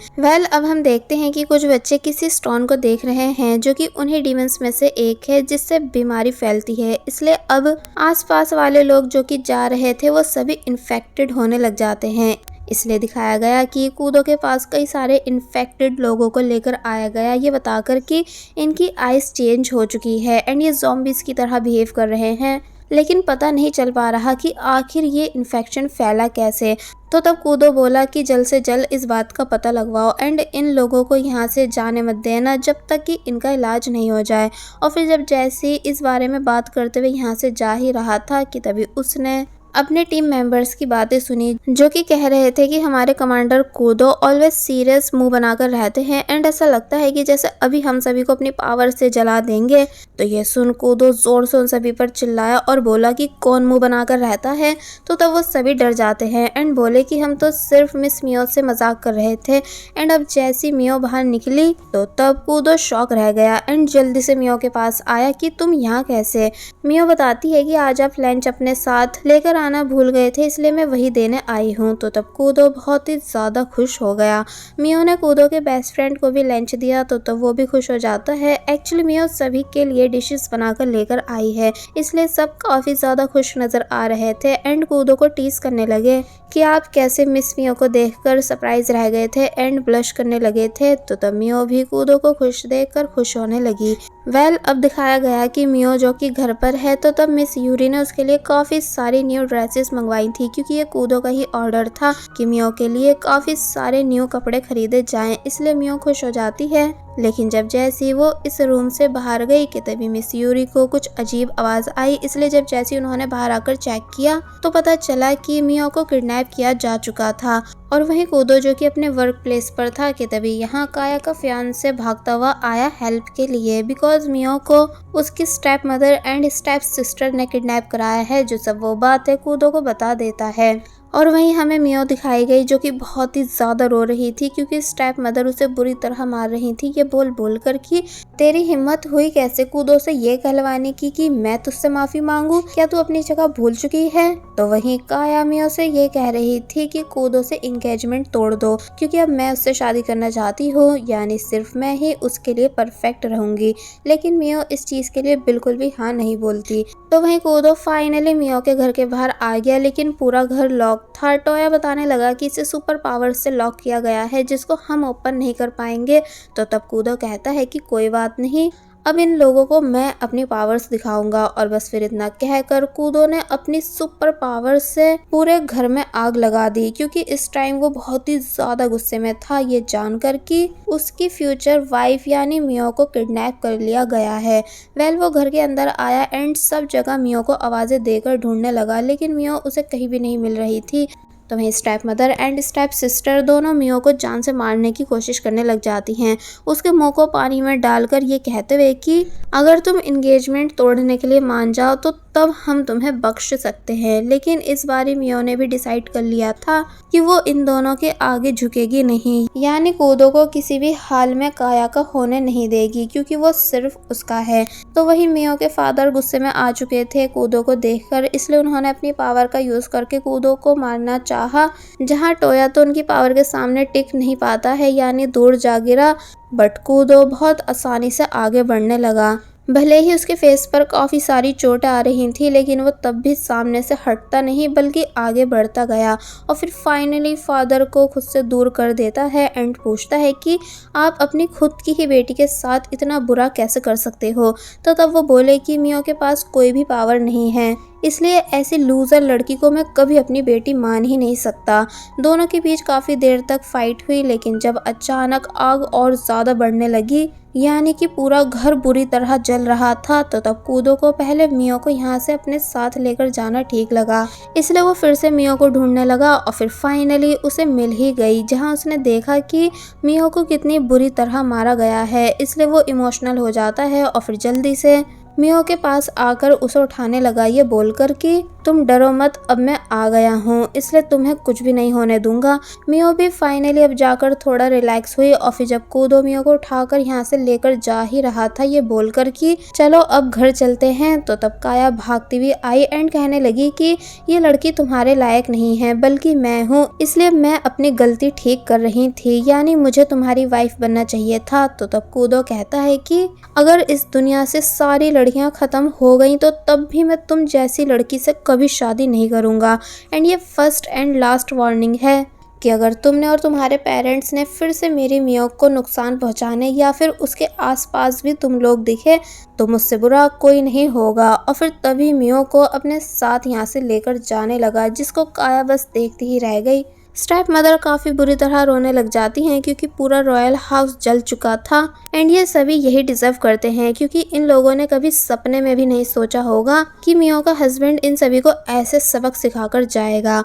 अब हम देखते हैं कि कुछ बच्चे किसी स्टोन को देख रहे हैं जो कि उन्हीं डीमंस में से एक है जिससे बीमारी फैलती है, इसलिए अब आसपास वाले लोग जो कि जा रहे थे वो सभी इन्फेक्टेड होने लग जाते हैं। इसलिए दिखाया गया कि कूदो के पास कई सारे इन्फेक्टेड लोगों को लेकर आया गया, ये बताकर कि इनकी आइस चेंज हो चुकी है एंड ये ज़ॉम्बीज़ की तरह बिहेव कर रहे हैं, लेकिन पता नहीं चल पा रहा कि आखिर ये इन्फेक्शन फैला कैसे। तो तब कूदो बोला कि जल्द से जल्द इस बात का पता लगवाओ एंड इन लोगों को यहाँ से जाने मत देना जब तक कि इनका इलाज नहीं हो जाए। और फिर जब जैसे इस बारे में बात करते हुए यहाँ से जा ही रहा था कि तभी उसने अपने टीम मेंबर्स की बातें सुनी, जो कि कह रहे थे कि हमारे कमांडर कूदो ऑलवेज सीरियस मुंह बनाकर रहते हैं एंड ऐसा लगता है कि जैसे अभी हम सभी को अपनी पावर से जला देंगे। तो ये सुन कूदो जोर से उन सभी पर चिल्लाया और बोला कि कौन मुंह बनाकर रहता है। तो तब वो सभी डर जाते हैं एंड बोले कि हम तो सिर्फ मिस मियो से मजाक कर रहे थे। एंड अब जैसी मियो बाहर निकली तो तब कूदो शॉक रह गया एंड जल्दी से मियो के पास आया कि तुम यहाँ कैसे। मियो बताती है कि आज आप लंच अपने साथ लेकर आना भूल गए थे, इसलिए मैं वही देने आई हूँ। तो तब कूदो बहुत ही ज़्यादा खुश हो गया। मियो ने कूदो के बेस्ट फ्रेंड को भी लंच दिया, तो तब वो भी खुश हो जाता है। एक्चुअली मियो सभी के लिए डिशेस बनाकर लेकर आई है, इसलिए सब काफ़ी ज़्यादा खुश नज़र आ रहे थे एंड कूदो को टीज करने लगे कि आप कैसे मिस मियो को देखकर सरप्राइज रह गए थे एंड ब्लश करने लगे थे। तो तब मियो भी कूदो को खुश देखकर खुश होने लगी। अब दिखाया गया कि मियो जो कि घर पर है, तो तब मिस यूरी ने उसके लिए काफ़ी सारी न्यू ड्रेसेस मंगवाई थी, क्योंकि ये कूदो का ही ऑर्डर था कि मियो के लिए काफ़ी सारे न्यू कपड़े खरीदे जाएं। इसलिए मियो खुश हो जाती है। लेकिन जब जैसी वो इस रूम से बाहर गई कि तभी मिस यूरी को कुछ अजीब आवाज़ आई, इसलिए जब जैसी उन्होंने बाहर आकर चेक किया तो पता चला कि मियो को किडनैप किया जा चुका था। और वहीं कूदो जो कि अपने वर्क प्लेस पर था कि तभी यहाँ काया का फियांसे भागता हुआ आया हेल्प के लिए, बिकॉज मियो को उसकी step mother and step sister ने किडनैप कराया है। जो सब वो बात है कूदो को बता देता है। और वहीं हमें मियो दिखाई गई जो कि बहुत ही ज़्यादा रो रही थी क्योंकि स्टेप मदर उसे बुरी तरह मार रही थी ये बोल बोल कर कि तेरी हिम्मत हुई कैसे कूदो से ये कहलवाने की कि मैं तुझसे माफ़ी मांगू, क्या तू अपनी जगह भूल चुकी है। तो वहीं काया मियो से ये कह रही थी कि कूदो से इंगेजमेंट तोड़ दो क्योंकि अब मैं उससे शादी करना चाहती हूँ, यानी सिर्फ मैं ही उसके लिए परफेक्ट रहूंगी। लेकिन मियो इस चीज़ के लिए बिल्कुल भी हाँ नहीं बोलती। तो वहीं कूदो फाइनली मियो के घर के बाहर आ गया लेकिन पूरा घर लॉक था। टोया बताने लगा कि इसे सुपर पावर से लॉक किया गया है जिसको हम ओपन नहीं कर पाएंगे। तो तब कूदो कहता है कि कोई बात नहीं, अब इन लोगों को मैं अपनी पावर्स दिखाऊंगा। और बस फिर इतना कहकर कूदो ने अपनी सुपर पावर से पूरे घर में आग लगा दी क्योंकि इस टाइम वो बहुत ही ज्यादा गुस्से में था ये जानकर कि उसकी फ्यूचर वाइफ यानी मियो को किडनैप कर लिया गया है। वो घर के अंदर आया एंड सब जगह मियो को आवाजें देकर ढूंढने लगा लेकिन मियो उसे कहीं भी नहीं मिल रही थी। तो वहीं step mother and step sister दोनों मियो को जान से मारने की कोशिश करने लग जाती हैं, उसके मुंह को पानी में डालकर ये कहते हुए कि अगर तुम इंगेजमेंट तोड़ने के लिए मान जाओ तो तब हम तुम्हें बख्श सकते हैं। लेकिन इस बारी मियो ने भी डिसाइड कर लिया था कि वो इन दोनों के आगे झुकेगी नहीं, यानी कूदो को किसी भी हाल में काया का होने नहीं देगी क्योंकि वो सिर्फ उसका है। तो वही मियो के फादर गुस्से में आ चुके थे कूदो को देखकर, इसलिए उन्होंने अपनी पावर का यूज करके कूदो को मारना चाहा। जहां टोया तो उनकी पावर के सामने टिक नहीं पाता है यानी दूर जा गिरा, बट कूदो बहुत आसानी से आगे बढ़ने लगा। भले ही उसके फेस पर काफ़ी सारी चोटें आ रही थी लेकिन वो तब भी सामने से हटता नहीं बल्कि आगे बढ़ता गया और फिर फाइनली फादर को खुद से दूर कर देता है एंड पूछता है कि आप अपनी खुद की ही बेटी के साथ इतना बुरा कैसे कर सकते हो। तो तब वो बोले कि मियो के पास कोई भी पावर नहीं है, इसलिए ऐसी लूज़र लड़की को मैं कभी अपनी बेटी मान ही नहीं सकता। दोनों के बीच काफ़ी देर तक फाइट हुई लेकिन जब अचानक आग और ज़्यादा बढ़ने लगी यानी कि पूरा घर बुरी तरह जल रहा था, तो तब कूदो को पहले मियो को यहाँ से अपने साथ लेकर जाना ठीक लगा, इसलिए वो फिर से मियो को ढूंढने लगा और फिर फाइनली उसे मिल ही गई जहाँ उसने देखा कि मियो को कितनी बुरी तरह मारा गया है। इसलिए वो इमोशनल हो जाता है और फिर जल्दी से मियो के पास आकर उसे उठाने लगा ये बोलकर कि तुम डरो मत, अब मैं आ गया हूँ इसलिए तुम्हें कुछ भी नहीं होने दूंगा। मियो भी फाइनली अब जाकर थोड़ा रिलैक्स हुई और फिर जब कूदो मियो को उठाकर यहाँ से लेकर जा ही रहा था ये बोलकर कि चलो अब घर चलते हैं, तो तब काया भागती हुई आई एंड कहने लगी कि ये लड़की तुम्हारे लायक नहीं है बल्कि मैं हूँ, इसलिए मैं अपनी गलती ठीक कर रही थी, यानी मुझे तुम्हारी वाइफ बनना चाहिए था। तो तब कूदो कहता है कि अगर इस दुनिया से सारी लड़कियां खत्म हो गई तो तब भी मैं तुम जैसी लड़की से कभी शादी नहीं करूंगा। एंड ये फर्स्ट एंड लास्ट वार्निंग है कि अगर तुमने और तुम्हारे पेरेंट्स ने फिर से मेरी मियो को नुकसान पहुंचाने या फिर उसके आसपास भी तुम लोग दिखे तो मुझसे बुरा कोई नहीं होगा। और फिर तभी मियो को अपने साथ यहाँ से लेकर जाने लगा जिसको काया बस देखती ही रह गई। स्टेप मदर काफ़ी बुरी तरह रोने लग जाती हैं क्योंकि पूरा रॉयल हाउस जल चुका था एंड ये सभी यही डिजर्व करते हैं क्योंकि इन लोगों ने कभी सपने में भी नहीं सोचा होगा कि मियो का हस्बैंड इन सभी को ऐसे सबक सिखाकर जाएगा।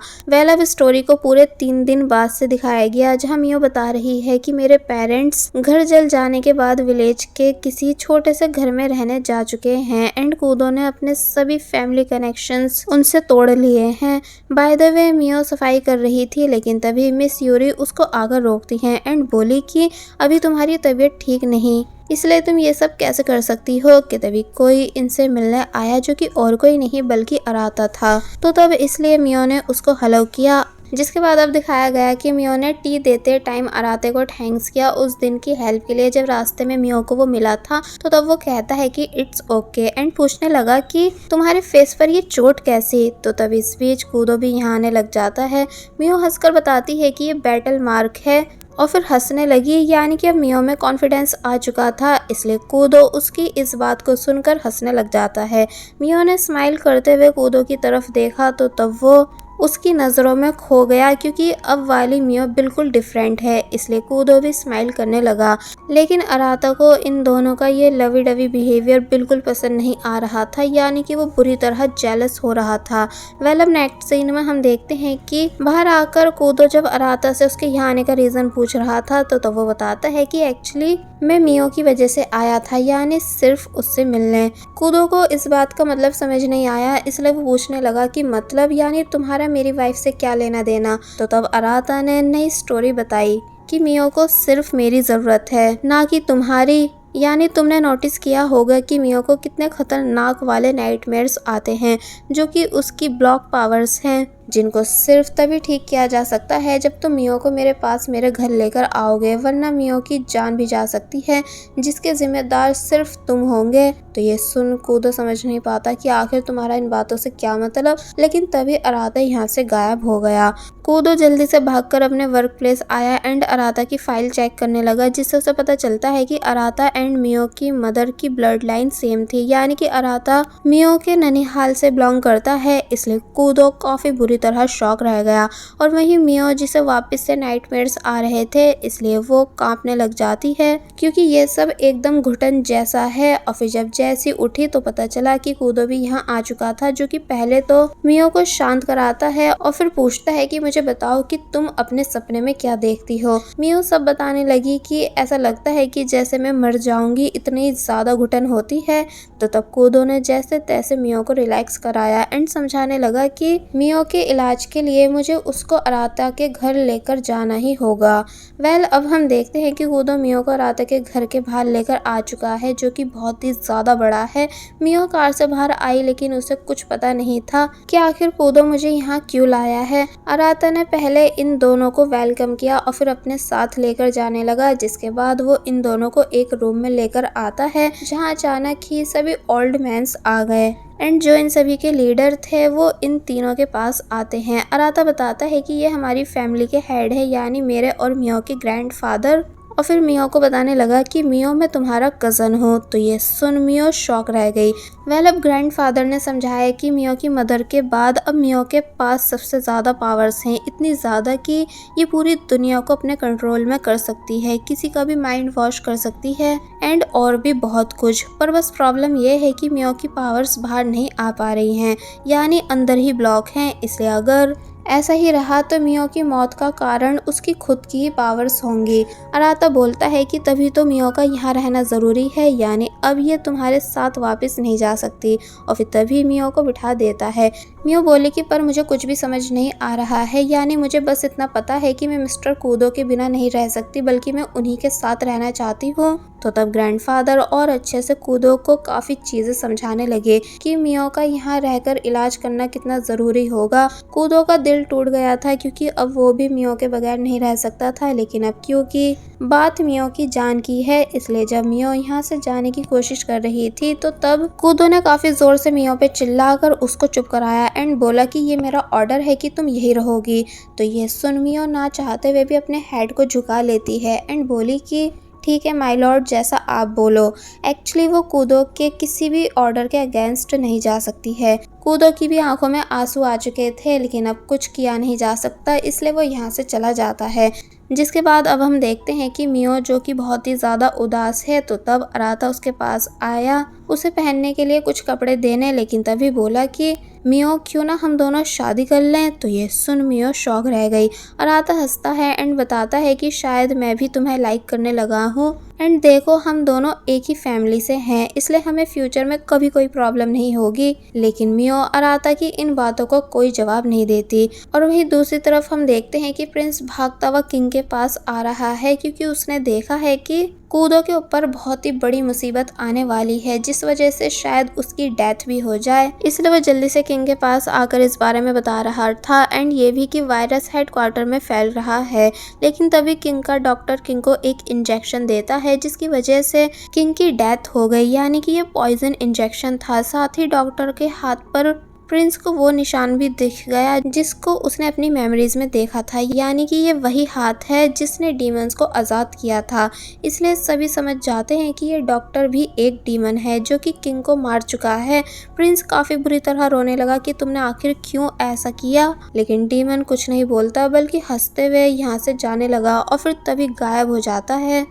अब स्टोरी को पूरे 3 दिन बाद से दिखाया गया जहां मियो बता रही है कि मेरे पेरेंट्स घर जल जाने के बाद विलेज के किसी छोटे से घर में रहने जा चुके हैं एंड कूदो ने अपने सभी फैमिली कनेक्शंस उनसे तोड़ लिए हैं। बाय द वे मियो सफाई कर रही थी लेकिन तभी मिस यूरी उसको आकर रोकती हैं एंड बोली कि अभी तुम्हारी तबीयत ठीक नहीं, इसलिए तुम ये सब कैसे कर सकती हो। कि तभी कोई इनसे मिलने आया जो कि और कोई नहीं बल्कि अराता था। तो तब इसलिए मियो ने उसको हेलो किया, जिसके बाद अब दिखाया गया कि मियो ने टी देते टाइम अराते को थैंक्स किया उस दिन की हेल्प के लिए। जब रास्ते में मियो को वो मिला था तो तब वो कहता है कि इट्स ओके एंड पूछने लगा कि तुम्हारे फेस पर ये चोट कैसी। तो तब इस बीच कूदो भी यहाँ आने लग जाता है। मियो हंसकर बताती है कि ये बैटल मार्क है और फिर हंसने लगी, यानी कि अब मियो में कॉन्फिडेंस आ चुका था, इसलिए कूदो उसकी इस बात को सुनकर हंसने लग जाता है। मियो ने स्माइल करते हुए कूदो की तरफ देखा तो तब वो उसकी नज़रों में खो गया क्योंकि अब वाली मियो बिल्कुल डिफरेंट है, इसलिए कूदो भी स्माइल करने लगा। लेकिन अराता को इन दोनों का ये लवी डवी बिहेवियर बिल्कुल पसंद नहीं आ रहा था, यानी कि वो बुरी तरह जेलस हो रहा था। अब नेक्स्ट सीन में हम देखते हैं कि बाहर आकर कूदो जब अराता से उसके यहाँ आने का रीज़न पूछ रहा था तो वो बताता है कि एक्चुअली मैं मियो की वजह से आया था, यानी सिर्फ उससे मिलने। कूदो को इस बात का मतलब समझ नहीं आया, इसलिए वो पूछने लगा कि मतलब यानी तुम्हारा मेरी वाइफ से क्या लेना देना। तो तब अराता ने नई स्टोरी बताई कि मियो को सिर्फ मेरी ज़रूरत है, ना कि तुम्हारी। यानी तुमने नोटिस किया होगा कि मियो को कितने खतरनाक वाले नाइटमेयर्स आते हैं, जो कि उसकी ब्लॉक पावर्स हैं, जिनको सिर्फ तभी ठीक किया जा सकता है जब तुम मियो को मेरे पास मेरे घर लेकर आओगे, वरना मियो की जान भी जा सकती है, जिसके जिम्मेदार सिर्फ तुम होंगे। तो ये सुन कूदो समझ नहीं पाता कि आखिर तुम्हारा इन बातों से क्या मतलब, लेकिन तभी अराता यहाँ से गायब हो गया। कूदो जल्दी से भागकर अपने वर्क प्लेस आया एंड अराता की फाइल चेक करने लगा, जिससे उसे पता चलता है कि अराता एंड मियो की मदर की ब्लड लाइन सेम थी, यानी कि अराता मियो के ननिहाल से बिलोंग करता है। इसलिए कूदो काफी बुरी तरह शॉक रह गया। और वहीं मियो, जिसे वापस से नाइटमेयर्स आ रहे थे, इसलिए वो कांपने लग जाती है, क्योंकि ये सब एकदम घुटन जैसा है। और फिर जब जैसी उठी तो पता चला कि कूदो भी यहाँ आ चुका था, जो कि पहले तो मियो को शांत कराता है और फिर पूछता है कि मुझे बताओ कि तुम अपने सपने में क्या देखती हो। मियो सब बताने लगी कि ऐसा लगता है कि जैसे मैं मर जाऊंगी, इतनी ज्यादा घुटन होती है। तो तब कूदो ने जैसे तैसे मियो को रिलैक्स कराया एंड समझाने लगा कि मियो के इलाज के लिए मुझे उसको अराता के घर लेकर जाना ही होगा। अब हम देखते हैं कि कूदो मियो को अराता के घर के बाहर लेकर आ चुका है, जो कि बहुत ही ज्यादा बड़ा है। मियो कार से बाहर आई, लेकिन उसे कुछ पता नहीं था कि आखिर कूदो मुझे यहाँ क्यों लाया है। अराता ने पहले इन दोनों को वेलकम किया और फिर अपने साथ लेकर जाने लगा, जिसके बाद वो इन दोनों को एक रूम में लेकर आता है, जहाँ अचानक ही सभी ओल्ड मैन्स आ गए एंड जो इन सभी के लीडर थे वो इन तीनों के पास आते हैं। अराता बताता है कि ये हमारी फैमिली के हेड है, यानी मेरे और मियो के ग्रैंडफादर। और फिर मियो को बताने लगा कि मियो मैं तुम्हारा कज़न हूँ। तो ये सुन मियो शॉक रह गई। अब ग्रैंडफादर ने समझाया कि मियो की मदर के बाद अब मियो के पास सबसे ज़्यादा पावर्स हैं, इतनी ज़्यादा कि ये पूरी दुनिया को अपने कंट्रोल में कर सकती है, किसी का भी माइंड वॉश कर सकती है एंड और भी बहुत कुछ। पर बस प्रॉब्लम ये है कि मियो की पावर्स बाहर नहीं आ पा रही हैं, यानी अंदर ही ब्लॉक हैं। इसलिए अगर ऐसा ही रहा तो मियो की मौत का कारण उसकी खुद की ही पावर्स होंगी। अराता बोलता है कि तभी तो मियो का यहाँ रहना ज़रूरी है, यानी अब ये तुम्हारे साथ वापस नहीं जा सकती। और फिर तभी मियो को बिठा देता है। मियो बोले कि पर मुझे कुछ भी समझ नहीं आ रहा है, यानी मुझे बस इतना पता है कि मैं मिस्टर कूदो के बिना नहीं रह सकती, बल्कि मैं उन्हीं के साथ रहना चाहती हूँ। तो तब ग्रैंडफादर और अच्छे से कूदो को काफ़ी चीज़ें समझाने लगे कि मियो का यहाँ रहकर इलाज करना कितना ज़रूरी होगा। कूदो का दिल टूट गया था, क्योंकि अब वो भी मियो के बगैर नहीं रह सकता था, लेकिन अब क्योंकि बात मियो की जान की है, इसलिए जब मियो यहाँ से जाने की कोशिश कर रही थी तो तब कूदो ने काफ़ी ज़ोर से मियो पे चिल्लाकर उसको चुप कराया एंड बोला कि ये मेरा ऑर्डर है कि तुम यही रहोगी। तो ये सुन मियो ना चाहते हुए भी अपने हेड को झुका लेती है एंड बोली कि ठीक है माय लॉर्ड, जैसा आप बोलो। एक्चुअली वो कूदो के किसी भी ऑर्डर के अगेंस्ट नहीं जा सकती है। कूदो की भी आंखों में आंसू आ चुके थे, लेकिन अब कुछ किया नहीं जा सकता, इसलिए वो यहाँ से चला जाता है। जिसके बाद अब हम देखते हैं कि मियो, जो कि बहुत ही ज़्यादा उदास है, तो तब अराता उसके पास आया उसे पहनने के लिए कुछ कपड़े देने, लेकिन तभी बोला कि मियो क्यों ना हम दोनों शादी कर लें। तो ये सुन मियो शॉक रह गई। अराता हंसता है एंड बताता है कि शायद मैं भी तुम्हें लाइक करने लगा हूँ एंड देखो हम दोनों एक ही फैमिली से हैं, इसलिए हमें फ्यूचर में कभी कोई प्रॉब्लम नहीं होगी। लेकिन मियो अराता की इन बातों को कोई जवाब नहीं देती। और वहीं दूसरी तरफ हम देखते हैं कि प्रिंस भागता हुआ किंग के पास आ रहा है, क्योंकि उसने देखा है कि कूदो के ऊपर बहुत ही बड़ी मुसीबत आने वाली है, जिस वजह से शायद उसकी डेथ भी हो जाए। इसलिए वो जल्दी से किंग के पास आकर इस बारे में बता रहा था एंड ये भी कि वायरस हेडक्वार्टर में फैल रहा है। लेकिन तभी किंग का डॉक्टर किंग को एक इंजेक्शन देता है, जिसकी वजह से किंग की डेथ हो गई, यानी कि ये पॉइजन इंजेक्शन था। साथ ही डॉक्टर के हाथ पर प्रिंस को वो निशान भी दिख गया जिसको उसने अपनी मेमोरीज में देखा था, यानी कि ये वही हाथ है जिसने डीमंस को आज़ाद किया था। इसलिए सभी समझ जाते हैं कि ये डॉक्टर भी एक डीमन है जो कि किंग को मार चुका है। प्रिंस काफ़ी बुरी तरह रोने लगा कि तुमने आखिर क्यों ऐसा किया, लेकिन डीमन कुछ नहीं बोलता बल्कि हंसते हुए यहाँ से जाने लगा और फिर तभी गायब हो जाता है।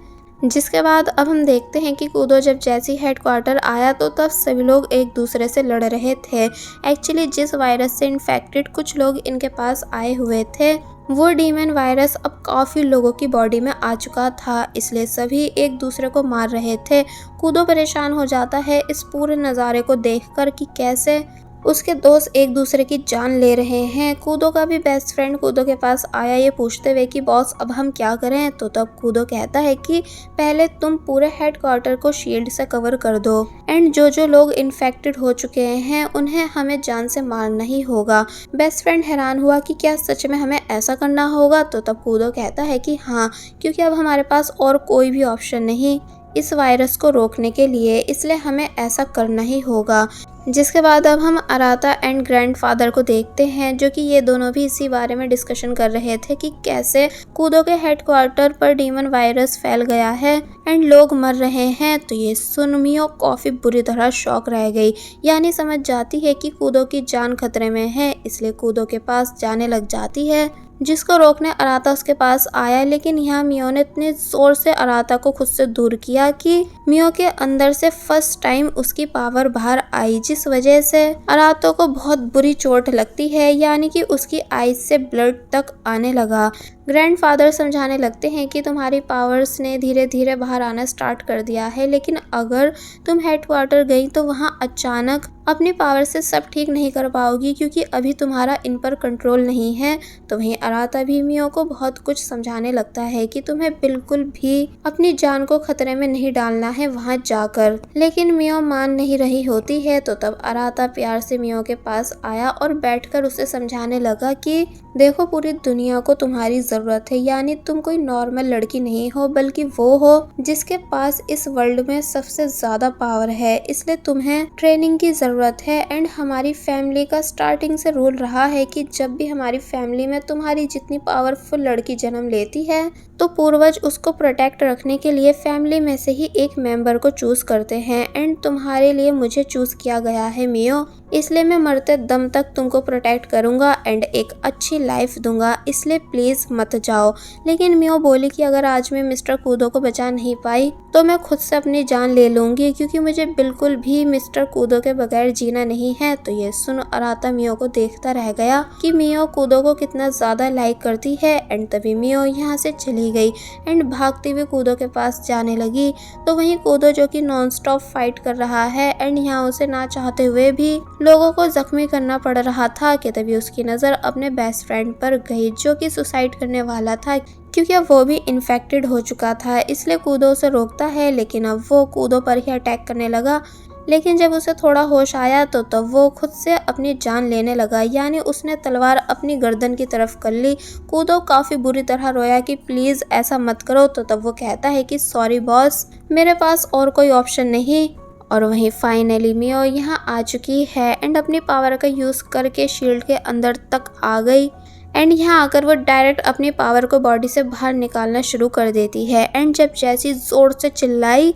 जिसके बाद अब हम देखते हैं कि कूदो जब जैसी हेडक्वार्टर आया तो तब सभी लोग एक दूसरे से लड़ रहे थे। एक्चुअली जिस वायरस से इन्फेक्टेड कुछ लोग इनके पास आए हुए थे, वो डीमन वायरस अब काफ़ी लोगों की बॉडी में आ चुका था, इसलिए सभी एक दूसरे को मार रहे थे। कूदो परेशान हो जाता है इस पूरे नज़ारे को देखकर कि कैसे उसके दोस्त एक दूसरे की जान ले रहे हैं। कूदो का भी बेस्ट फ्रेंड कूदो के पास आया ये पूछते हुए कि बॉस अब हम क्या करें। तो तब कूदो कहता है कि पहले तुम पूरे हेडक्वार्टर को शील्ड से कवर कर दो एंड जो लोग इन्फेक्टेड हो चुके हैं उन्हें हमें जान से मारना ही होगा। बेस्ट फ्रेंड हैरान हुआ कि क्या सच में हमें ऐसा करना होगा। तो तब कूदो कहता है कि हाँ, क्योंकि अब हमारे पास और कोई भी ऑप्शन नहीं इस वायरस को रोकने के लिए, इसलिए हमें ऐसा करना ही होगा। जिसके बाद अब हम अराता एंड ग्रैंडफादर को देखते हैं, जो कि ये दोनों भी इसी बारे में डिस्कशन कर रहे थे कि कैसे कूदो के हेडक्वार्टर पर डीमन वायरस फैल गया है एंड लोग मर रहे हैं। तो ये सुन मियो काफ़ी बुरी तरह शॉक रह गई, यानी समझ जाती है कि कूदो की जान खतरे में है, इसलिए कूदो के पास जाने लग जाती है, जिसको रोकने अराता उसके पास आया। लेकिन यहाँ मियो ने इतने जोर से अराता को खुद से दूर किया कि मियो के अंदर से फर्स्ट टाइम उसकी पावर बाहर आई, जिस वजह से अराता को बहुत बुरी चोट लगती है, यानी कि उसकी आईज से ब्लड तक आने लगा। ग्रैंडफादर समझाने लगते हैं कि तुम्हारी पावर्स ने धीरे धीरे बाहर आना स्टार्ट कर दिया है, लेकिन अगर तुम हेडक्वार्टर गई तो वहाँ अचानक अपनी पावर से सब ठीक नहीं कर पाओगी, क्योंकि अभी तुम्हारा इन पर कंट्रोल नहीं है। तो वहीं अराता भी मियो को बहुत कुछ समझाने लगता है कि तुम्हें बिल्कुल भी अपनी जान को खतरे में नहीं डालना है वहाँ जाकर, लेकिन मियो मान नहीं रही होती है। तो तब अराता प्यार से मियो के पास आया और बैठकर उसे समझाने लगा कि देखो, पूरी दुनिया को तुम्हारी ज़रूरत है, यानी तुम कोई नॉर्मल लड़की नहीं हो, बल्कि वो हो जिसके पास इस वर्ल्ड में सबसे ज़्यादा पावर है, इसलिए तुम्हें ट्रेनिंग की ज़रूरत है। एंड हमारी फैमिली का स्टार्टिंग से रूल रहा है कि जब भी हमारी फैमिली में तुम्हारी जितनी पावरफुल लड़की जन्म लेती है तो पूर्वज उसको प्रोटेक्ट रखने के लिए फैमिली में से ही एक मेंबर को चूज़ करते हैं, एंड तुम्हारे लिए मुझे चूज़ किया गया है मियो, इसलिए मैं मरते दम तक तुमको प्रोटेक्ट करूँगा एंड एक अच्छी लाइफ दूंगा, इसलिए प्लीज़ मत जाओ। लेकिन मियो बोली कि अगर आज मैं मिस्टर कूदो को बचा नहीं पाई तो मैं खुद से अपनी जान ले लूँगी, क्योंकि मुझे बिल्कुल भी मिस्टर कूदो के बगैर जीना नहीं है। तो ये सुन अराता मियो को देखता रह गया कि मियो कूदो को कितना ज़्यादा लाइक करती है। एंड तभी मियो यहाँ से चली गई एंड भागती हुई कूदो के पास जाने लगी। तो वहीं कूदो, जो कि नॉन स्टॉप फाइट कर रहा है एंड यहाँ उसे ना चाहते हुए भी लोगों को जख्मी करना पड़ रहा था, कि तभी उसकी नज़र अपने बेस्ट फ्रेंड पर गई, जो कि सुसाइड करने वाला था, क्योंकि अब वो भी इन्फेक्टेड हो चुका था। इसलिए कूदो उसे रोकता है, लेकिन अब वो कूदो पर ही अटैक करने लगा। लेकिन जब उसे थोड़ा होश आया तो तब वो खुद से अपनी जान लेने लगा, यानी उसने तलवार अपनी गर्दन की तरफ कर ली। कूदो काफ़ी बुरी तरह रोया कि प्लीज़ ऐसा मत करो। तो तब वो कहता है कि सॉरी बॉस, मेरे पास और कोई ऑप्शन नहीं। और वहीं फाइनली मियो यहाँ आ चुकी है एंड अपनी पावर का यूज़ करके शील्ड के अंदर तक आ गई। एंड यहाँ आकर वो डायरेक्ट अपनी पावर को बॉडी से बाहर निकालना शुरू कर देती है। एंड जब जैसी ज़ोर से चिल्लाई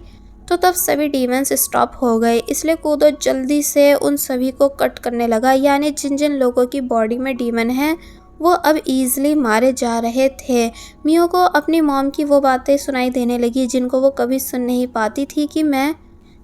तो तब सभी डीमंस स्टॉप हो गए, इसलिए कूदो जल्दी से उन सभी को कट करने लगा, यानी जिन जिन लोगों की बॉडी में डीमन है वो अब ईजिली मारे जा रहे थे। मियो को अपनी मॉम की वो बातें सुनाई देने लगी जिनको वो कभी सुन नहीं पाती थी, कि मैं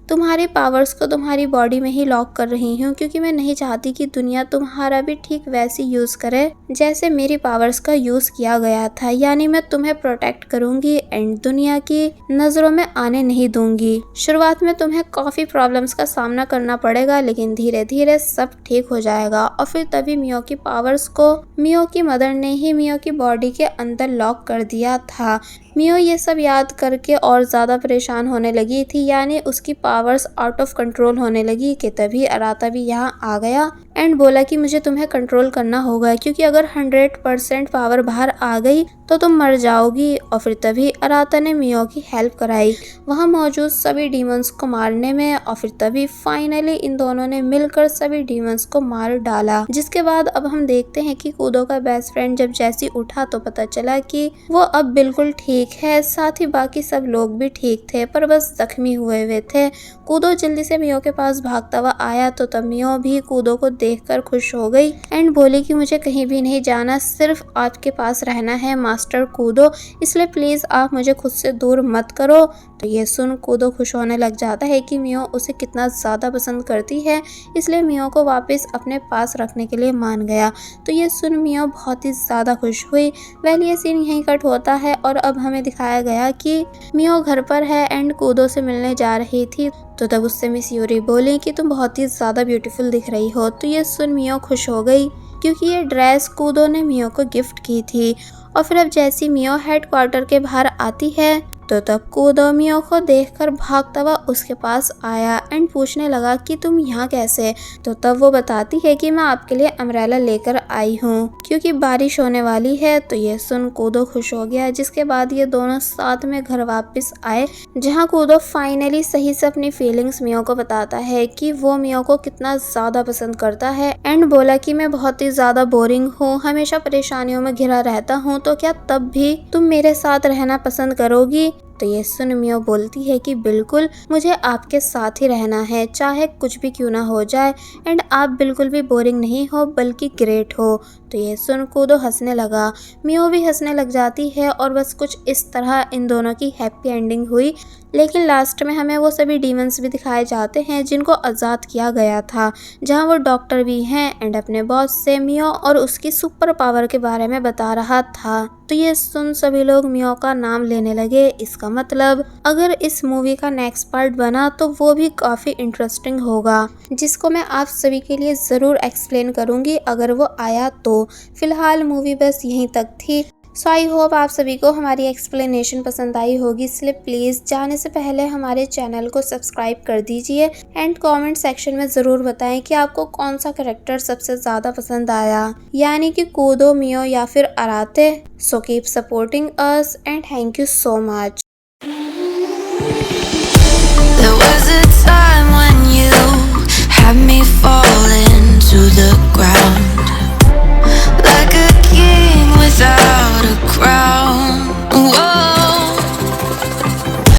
तुम्हारी पावर्स को तुम्हारी बॉडी में ही लॉक कर रही हूँ, क्योंकि मैं नहीं चाहती कि दुनिया तुम्हारा भी ठीक वैसी यूज़ करे जैसे मेरी पावर्स का यूज़ किया गया था, यानी मैं तुम्हें प्रोटेक्ट करूँगी एंड दुनिया की नज़रों में आने नहीं दूंगी। शुरुआत में तुम्हें काफ़ी प्रॉब्लम्स का सामना करना पड़ेगा, लेकिन धीरे धीरे सब ठीक हो जाएगा। और फिर तभी मियो की पावर्स को मियो की मदर ने ही मियो की बॉडी के अंदर लॉक कर दिया था। मियो ये सब याद करके और ज़्यादा परेशान होने लगी थी, यानी उसकी पावर्स आउट ऑफ कंट्रोल होने लगी, कि तभी अराता भी यहाँ आ गया एंड बोला कि मुझे तुम्हें कंट्रोल करना होगा, क्योंकि अगर 100% पावर बाहर आ गई तो तुम मर जाओगी। और फिर तभी अराता ने मियो की हेल्प कराई वहाँ मौजूद सभी डीमंस को मारने में। और फिर तभी फाइनली इन दोनों ने मिलकर सभी डीमंस को मार डाला। जिसके बाद अब हम देखते हैं कि कूदो का बेस्ट फ्रेंड जब जैसी उठा तो पता चला कि वो अब बिल्कुल ठीक है, साथ ही बाकी सब लोग भी ठीक थे, पर बस जख्मी हुए थे। कूदो जल्दी से मियो के पास भागता हुआ आया तो तब मियो भी कूदो को देखकर खुश हो गई एंड बोली कि मुझे कहीं भी नहीं जाना, सिर्फ आपके पास रहना है मास्टर कूदो, इसलिए प्लीज आप मुझे खुद से दूर मत करो। तो ये सुन कूदो खुश होने लग जाता है कि मियो उसे कितना ज़्यादा पसंद करती है, इसलिए मियो को वापस अपने पास रखने के लिए मान गया। तो ये सुन मियो बहुत ही ज़्यादा खुश हुई। वेल ये सीन यहीं कट होता है और अब हमें दिखाया गया कि मियो घर पर है एंड कूदो से मिलने जा रही थी। तो तब उससे मिस यूरी बोली कि तुम बहुत ही ज़्यादा ब्यूटीफुल दिख रही हो। तो ये सुन मियो खुश हो गई क्योंकि ये ड्रेस कूदो ने मियो को गिफ्ट की थी। और फिर अब जैसी मियो हेडक्वार्टर के बाहर आती है तो तब कूदो मियो को देखकर भागता हुआ उसके पास आया एंड पूछने लगा कि तुम यहाँ कैसे। तो तब वो बताती है कि मैं आपके लिए अम्ब्रेला लेकर आई हूँ क्योंकि बारिश होने वाली है। तो ये सुन कूदो खुश हो गया, जिसके बाद ये दोनों साथ में घर वापस आए, जहाँ कूदो फाइनली सही से अपनी फीलिंग्स मियो को बताता है कि वो मियो को कितना ज़्यादा पसंद करता है एंड बोला कि मैं बहुत ही ज़्यादा बोरिंग हूँ, हमेशा परेशानियों में घिरा रहता हूँ, तो क्या तब भी तुम मेरे साथ रहना पसंद करोगी। तो ये सुन मियो बोलती है कि बिल्कुल, मुझे आपके साथ ही रहना है, चाहे कुछ भी क्यों ना हो जाए एंड आप बिल्कुल भी बोरिंग नहीं हो बल्कि ग्रेट हो। तो ये सुन कूदो हंसने लगा, मियो भी हंसने लग जाती है और बस कुछ इस तरह इन दोनों की हैप्पी एंडिंग हुई। लेकिन लास्ट में हमें वो सभी डीमंस भी दिखाए जाते हैं जिनको आज़ाद किया गया था, जहाँ वो डॉक्टर भी हैं एंड अपने बॉस से मियो और उसकी सुपर पावर के बारे में बता रहा था। तो ये सुन सभी लोग मियो का नाम लेने लगे। इसका मतलब अगर इस मूवी का नेक्स्ट पार्ट बना तो वो भी काफ़ी इंटरेस्टिंग होगा, जिसको मैं आप सभी के लिए ज़रूर एक्सप्लेन करूँगी अगर वो आया तो। फिलहाल मूवी बस यहीं तक थी। सो आई होप आप सभी को हमारी एक्सप्लेनेशन पसंद आई होगी, इसलिए प्लीज़ जाने से पहले हमारे चैनल को सब्सक्राइब कर दीजिए एंड कमेंट सेक्शन में ज़रूर बताएं कि आपको कौन सा कैरेक्टर सबसे ज़्यादा पसंद आया, यानी कि कूदो, मियो या फिर अराते। So keep supporting us and thank you so much.